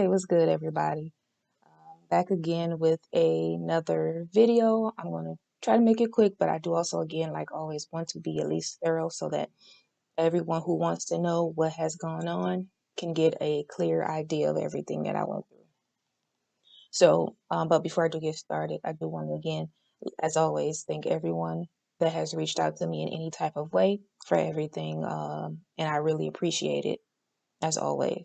Hey, what's good, everybody? Back again with another video. I'm going to try to make it quick, but I do also, again, like always, want to be at least thorough so that everyone who wants to know what has gone on can get a clear idea of everything that I went through. So, but before I do get started, I do want to, again, as always, thank everyone that has reached out to me in any type of way for everything, and I really appreciate it, as always.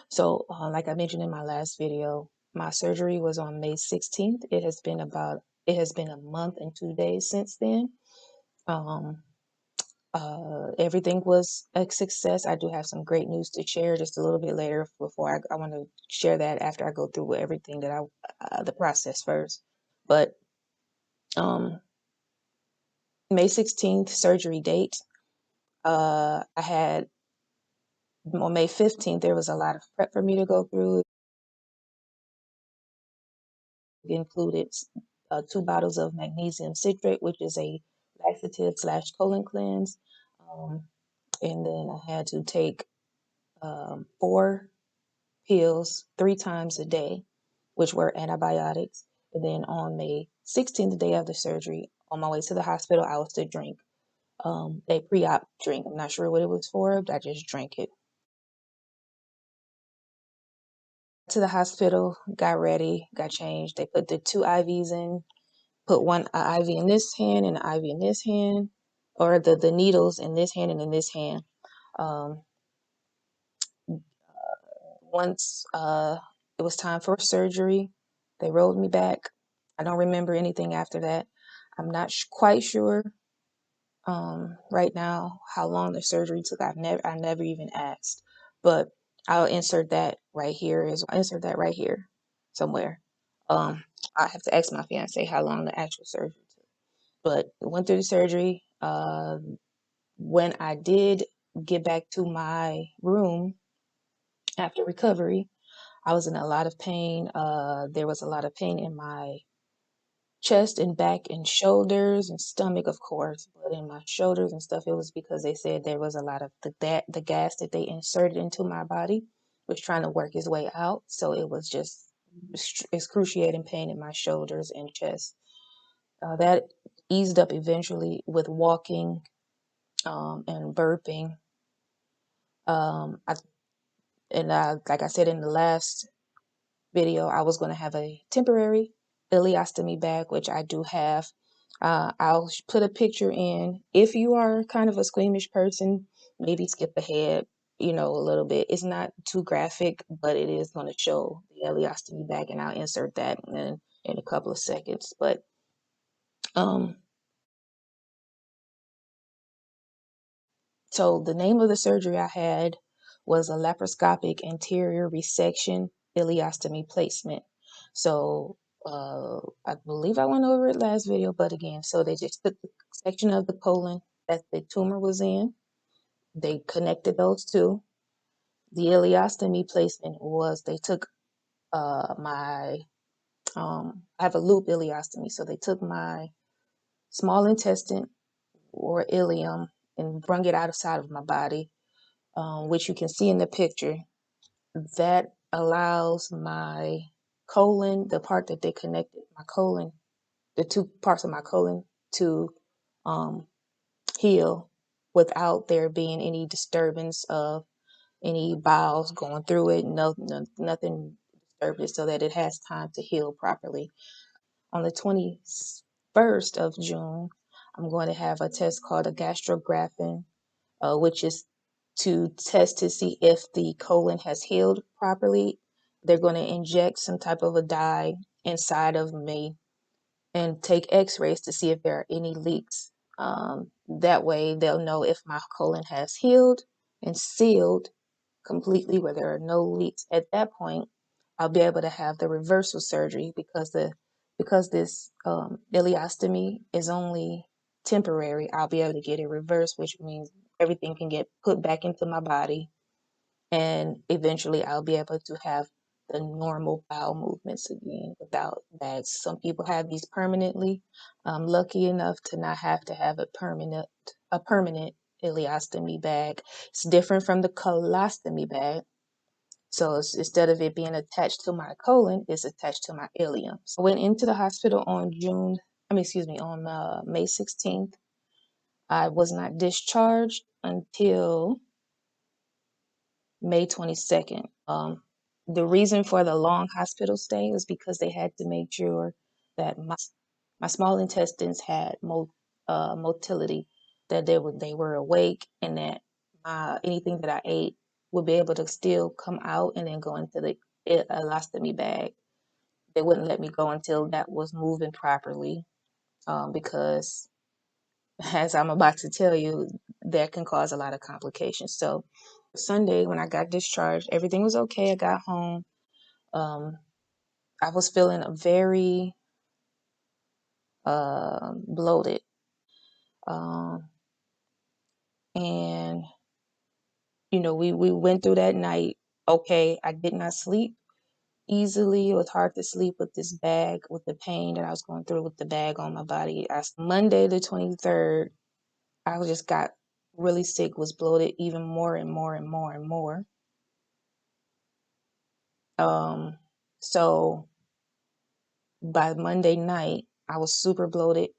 So, like I mentioned in my last video, my surgery was on May 16th. It has been a month and 2 days since then. Um, Everything was a success. I do have some great news to share just a little bit later before I want to share that after I go through everything that the process first. But, um, May 16th surgery date, I had on May 15th, there was a lot of prep for me to go through. Included 2 bottles of magnesium citrate, which is a laxative / colon cleanse. Um, and then I had to take 4 pills 3 times a day, which were antibiotics. And then on May 16th, the day of the surgery, on my way to the hospital, I was to drink a pre-op drink. I'm not sure what it was for, but I just drank it. To the hospital, got ready, got changed. They put the 2 IVs in, put one IV in this hand and an IV in this hand, or the needles in this hand and in this hand. Um, Once it was time for surgery, they rolled me back. I don't remember anything after that. I'm not quite sure right now how long the surgery took. I never even asked, but I'll insert that right here. I'll insert that right here somewhere. I have to ask my fiance how long the actual surgery took. But went through the surgery. When I did get back to my room after recovery, I was in a lot of pain. There was a lot of pain in my chest and back and shoulders and stomach, of course, but in my shoulders and stuff, it was because they said there was a lot of the gas that they inserted into my body was trying to work its way out. So it was just excruciating pain in my shoulders and chest. That eased up eventually with walking and burping. I like I said in the last video, I was going to have a temporary ileostomy bag, which I do have. I'll put a picture in. If you are kind of a squeamish person, maybe skip ahead, a little bit. It's not too graphic, but it is going to show the ileostomy bag, and I'll insert that in a couple of seconds. But um, so the name of the surgery I had was a laparoscopic anterior resection ileostomy placement. So I believe I went over it last video, but again, so they just took the section of the colon that the tumor was in. They connected those two. The ileostomy placement was they took I have a loop ileostomy, so they took my small intestine or ileum and brung it outside of my body, which you can see in the picture. That allows my colon, the part that they connected my colon, the 2 parts of my colon to um, heal without there being any disturbance of any bowels going through it. Nothing disturbed it so that it has time to heal properly. On the 21st of June, I'm going to have a test called a gastrographin, which is to test to see if the colon has healed properly. They're going to inject some type of a dye inside of me and take x-rays to see if there are any leaks. That way they'll know if my colon has healed and sealed completely where there are no leaks. At that point, I'll be able to have the reversal surgery because this ileostomy is only temporary. I'll be able to get it reversed, which means everything can get put back into my body, and eventually I'll be able to have the normal bowel movements again without bags. Some people have these permanently. I'm lucky enough to not have to have a permanent ileostomy bag. It's different from the colostomy bag. So instead of it being attached to my colon, it's attached to my ileum. So I went into the hospital on May 16th. I was not discharged until May 22nd. The reason for the long hospital stay was because they had to make sure that my small intestines had motility, that they were awake, and that anything that I ate would be able to still come out and then go into the elastomy bag. They wouldn't let me go until that was moving properly, because as I'm about to tell you, that can cause a lot of complications. So Sunday, when I got discharged, everything was okay. I got home. Um, I was feeling very bloated. Um, and, we went through that night. Okay, I did not sleep easily. It was hard to sleep with this bag, with the pain that I was going through with the bag on my body. Monday the 23rd, I just got really sick, was bloated even more and more and more and more. So by Monday night, I was super bloated.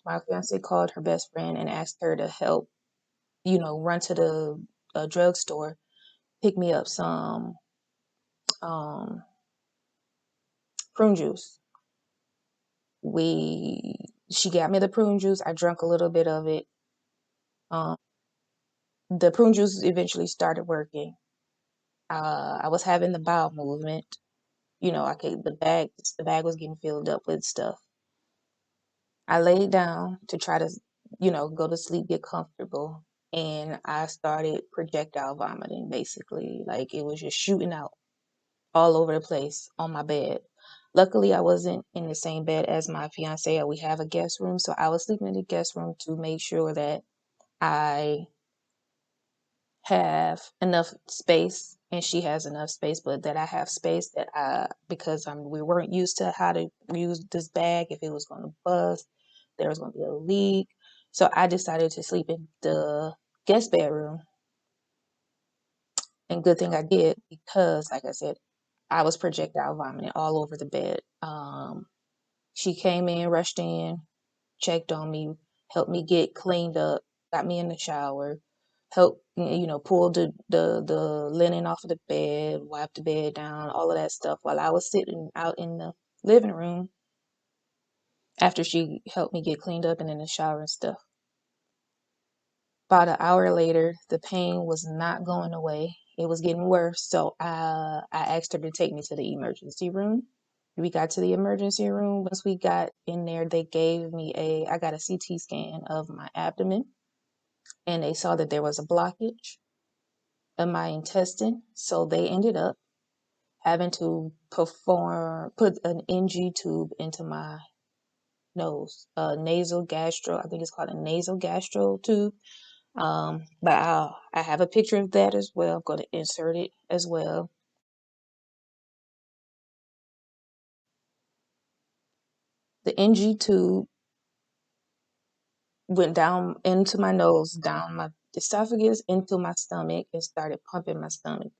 My fiance called her best friend and asked her to help, run to the drugstore, pick me up some um, prune juice. She got me the prune juice. I drank a little bit of it. The prune juice eventually started working. I was having the bowel movement. The bag was getting filled up with stuff. I laid down to try to, go to sleep, get comfortable, and I started projectile vomiting, basically. Like, it was just shooting out all over the place on my bed. Luckily, I wasn't in the same bed as my fiance. We have a guest room, so I was sleeping in the guest room to make sure that I have enough space and she has enough space, but that I have space because we weren't used to how to use this bag, if it was going to bust, there was going to be a leak. So I decided to sleep in the guest bedroom. And good thing I did, because like I said, I was projectile vomiting all over the bed. She came in, rushed in, checked on me, helped me get cleaned up, got me in the shower, helped, pull the linen off of the bed, wipe the bed down, all of that stuff while I was sitting out in the living room after she helped me get cleaned up and in the shower and stuff. About an hour later, the pain was not going away. It was getting worse. So I asked her to take me to the emergency room. We got to the emergency room. Once we got in there, I got a CT scan of my abdomen, and they saw that there was a blockage in my intestine. So they ended up having to put an NG tube into my nose, I think it's called a nasal gastro tube. But I have a picture of that as well. I'm going to insert it as well. The NG tube went down into my nose, down my esophagus, into my stomach, and started pumping my stomach,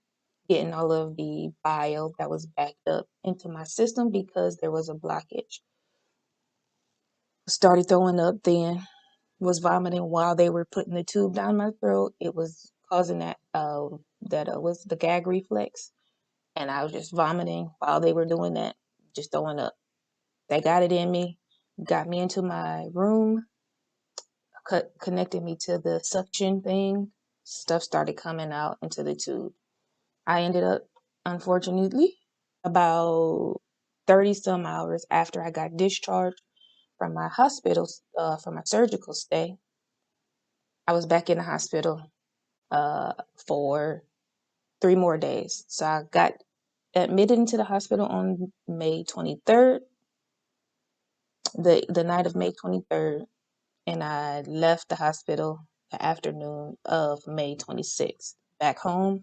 getting all of the bile that was backed up into my system because there was a blockage. Started throwing up then, was vomiting while they were putting the tube down my throat. It was causing that was the gag reflex. And I was just vomiting while they were doing that, just throwing up. They got it in me, got me into my room, connected me to the suction thing. Stuff started coming out into the tube. I ended up, unfortunately, about 30 some hours after I got discharged from my hospital, from my surgical stay, I was back in the hospital for 3 more days. So I got admitted into the hospital on May 23rd, the night of May 23rd, and I left the hospital the afternoon of May 26th, back home.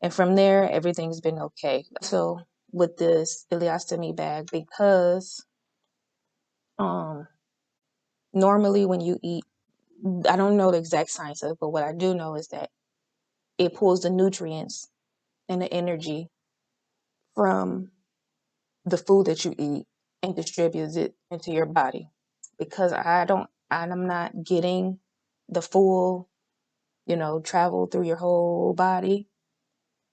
And from there, everything's been okay. So with this ileostomy bag, because um, normally when you eat, I don't know the exact science of it, but what I do know is that it pulls the nutrients and the energy from the food that you eat and distributes it into your body. Because I'm not getting the full, travel through your whole body.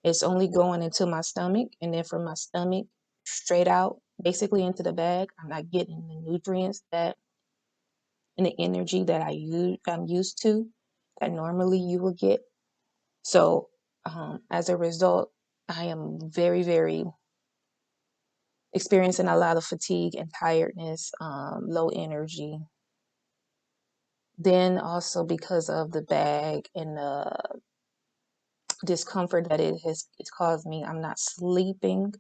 It's only going into my stomach, and then from my stomach straight out, basically into the bag. I'm not getting the nutrients that and the energy that I'm used to, that normally you will get. So, as a result, I am very, very experiencing a lot of fatigue and tiredness, low energy. Then also because of the bag and the discomfort that it's caused me, I'm not sleeping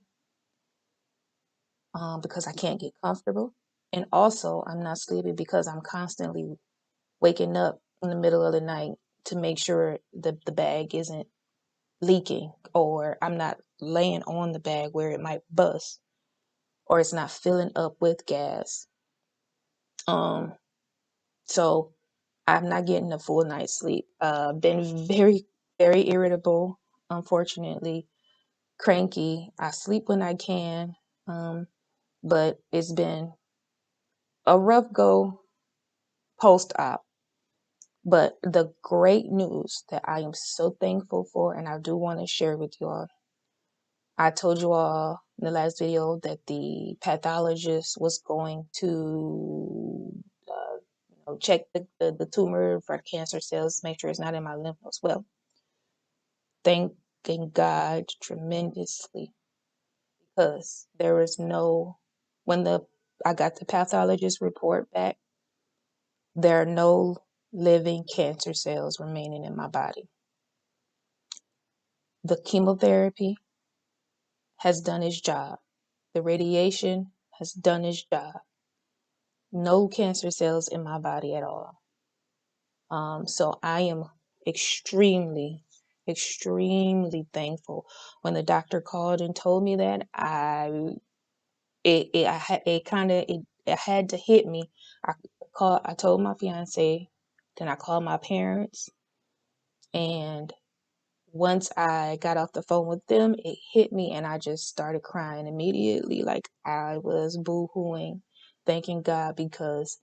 because I can't get comfortable. And also, I'm not sleeping because I'm constantly waking up in the middle of the night to make sure the bag isn't leaking, or I'm not laying on the bag where it might bust, or it's not filling up with gas. So I'm not getting a full night's sleep. Been very, very irritable, unfortunately, cranky. I sleep when I can, but it's been a rough go post-op. But the great news that I am so thankful for, and I do want to share with you all, I told you all in the last video that the pathologist was going to check the tumor for cancer cells, make sure it's not in my lymph nodes. Well, thanking God tremendously, because there was no, when I got the pathologist report back, there are no living cancer cells remaining in my body. The chemotherapy has done its job. The radiation has done its job. No cancer cells in my body at all. So I am extremely, extremely thankful. When the doctor called and told me that, it had to hit me. I told my fiance, then I called my parents, and once I got off the phone with them, it hit me, and I just started crying immediately, like I was boo-hooing, thanking God, because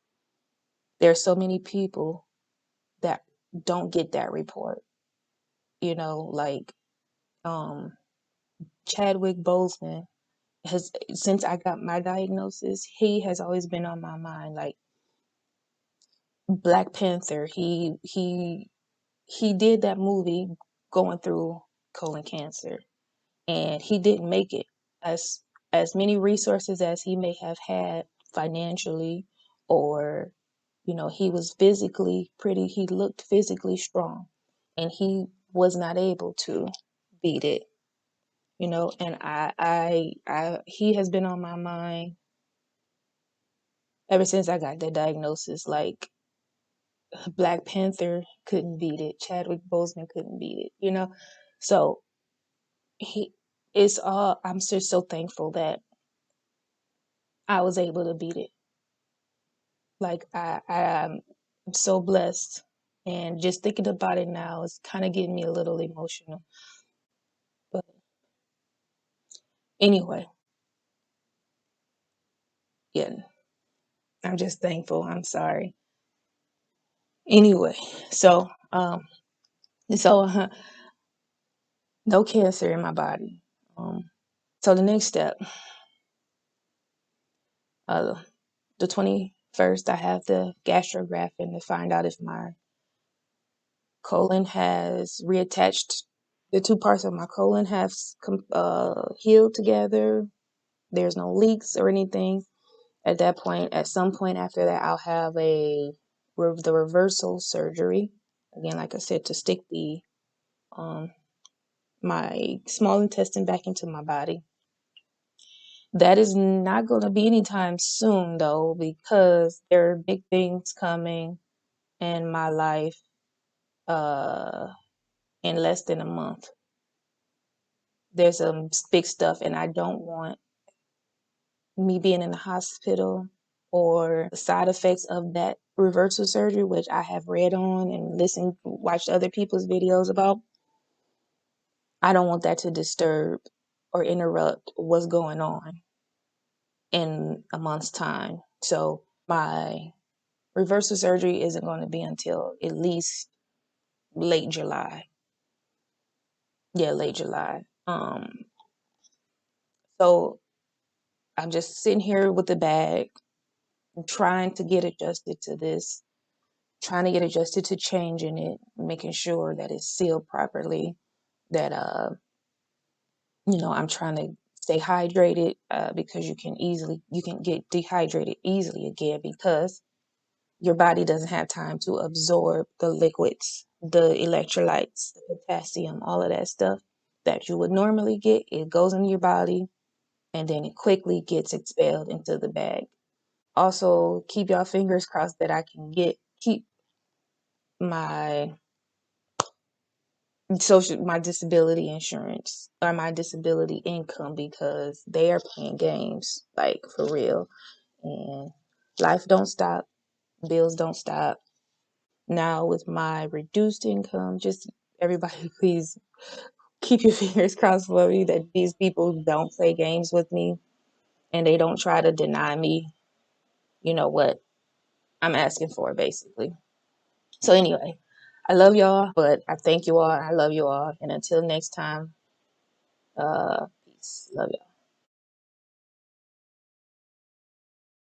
there's so many people that don't get that report. Like Chadwick Boseman has, since I got my diagnosis, he has always been on my mind. Like Black Panther, he did that movie going through colon cancer, and he didn't make it. As many resources as he may have had financially, or he was he looked physically strong, and he was not able to beat it. And he has been on my mind ever since I got that diagnosis. Like Black Panther couldn't beat it, Chadwick Boseman couldn't beat it, So he it's all I'm just so thankful that I was able to beat it. Like I'm so blessed, and just thinking about it now is kind of getting me a little emotional. But anyway, yeah, I'm just thankful. I'm sorry. Anyway, so so no cancer in my body. So the next step, uh, the 21st, I have the gastrographin to find out if my colon has reattached. The two parts of my colon have healed together. There's no leaks or anything. At that point, at some point after that, I'll have the reversal surgery. Again, like I said, to stick the my small intestine back into my body. That is not going to be anytime soon, though, because there are big things coming in my life in less than a month. There's some big stuff, and I don't want me being in the hospital or the side effects of that reversal surgery, which I have read on and watched other people's videos about. I don't want that to disturb or interrupt what's going on in a month's time. So my reversal surgery isn't going to be until at least late July. Yeah, late July. So I'm just sitting here with the bag, trying to get adjusted to this, trying to get adjusted to changing it, making sure that it's sealed properly, that I'm trying to stay hydrated, because you can get dehydrated easily again, because your body doesn't have time to absorb the liquids, the electrolytes, the potassium, all of that stuff that you would normally get. It goes into your body and then it quickly gets expelled into the bag. Also, keep your fingers crossed that I can keep my my disability insurance or my disability income, because they are playing games, like, for real. And life don't stop, bills don't stop. Now with my reduced income, just everybody please keep your fingers crossed for me that these people don't play games with me and they don't try to deny me, what I'm asking for, basically. So anyway, I love y'all, but I thank you all. I love you all. And until next time, peace. Love y'all.